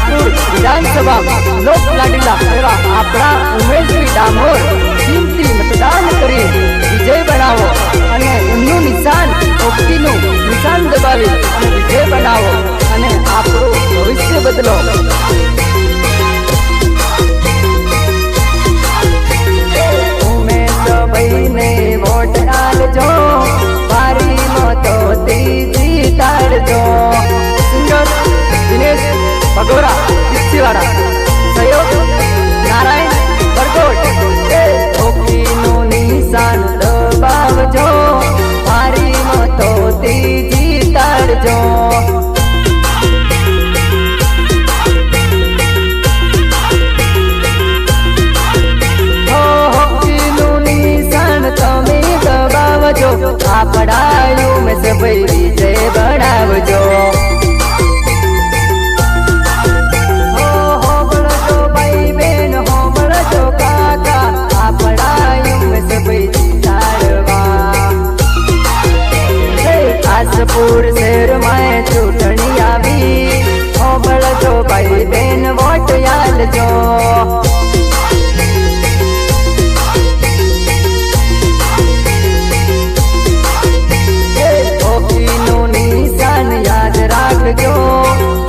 રાજપુર વિધાનસભા લોક લાડીલા એવા આપણા ઉમેશભાઈ ડામોર કિંમતી મતદાન કરી વિજય બનાવો અને એમનું નિશાન ઓક્ટીનું નિશાન દબાવી અને વિજય બનાવો અને આપણું ભવિષ્ય બદલો। ઉમેશભાઈ ને વોટ આલજો, મારી મતોથી જીતાડજો। સિંગર દિનેશ ભગોરા પિચ્છીવાડા, સહયોગ નારાયણ બરકોટ। ઓકીનું નિશાન દબાવજો, મારી મતોથી જીતાડજો। આપણા ઉમેશભાઈ વિજય બનાવજો। હોબળજો ભાઈ બેન, હોબળજો કાકા, આપણા ઉમેશભાઈ જીતાડવા। આસપુર શહેરમાં ચૂંટણી આવી, હોબળજો ભાઈ બેન વોટ આલજો।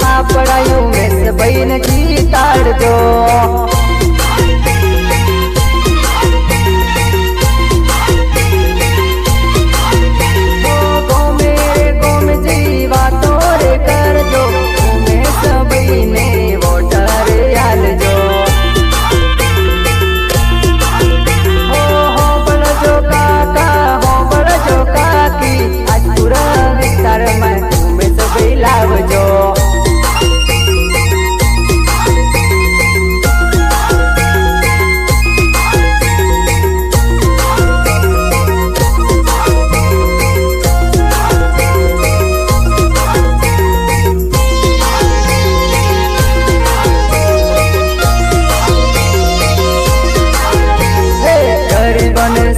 આપણા ઉમેશભાઈ ને જીતાડજો। ગોમે ગોમજી વાતો રે કરજો, ઉમેશભાઈ ને વોટર આલજો। હોબળજો કાકા, હોબળજો કાકી, આજ પૂરા વિસ્તારમાં ઉમેશભાઈ લાવજો।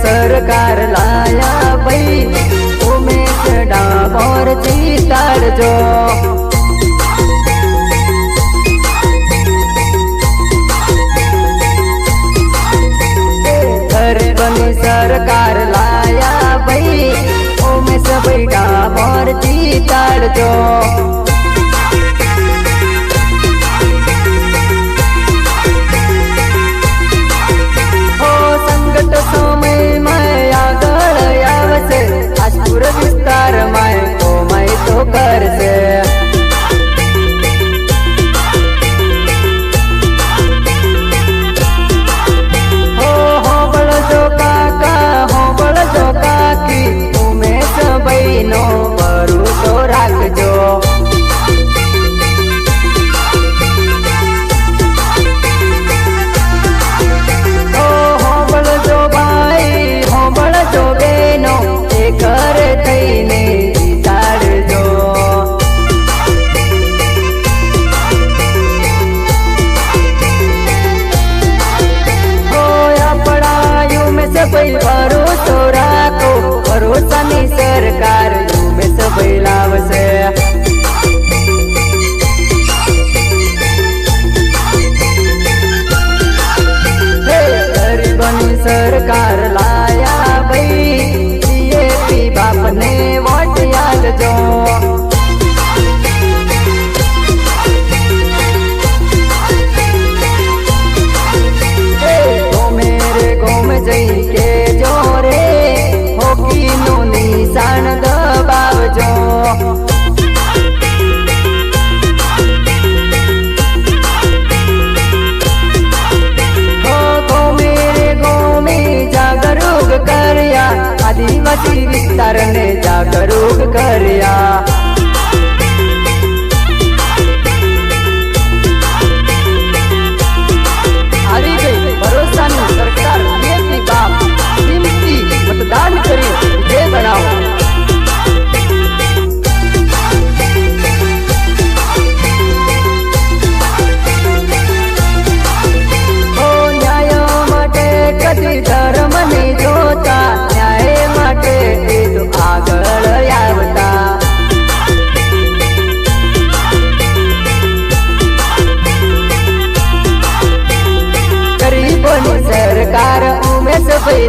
सरकार लाया भाई, उमेश डामोर जीताड़जो। गरीबनी सरकार लाया भाई, उमेश भाई डामोर जीताड़जो। संकट समय में आगळ आवशे, आजपुर विस्तार में कोमय तो करशे। होबळजो काका, होबळजो काकी, उमेशभाई नो भरोસો રાખજો।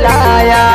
दिलाया।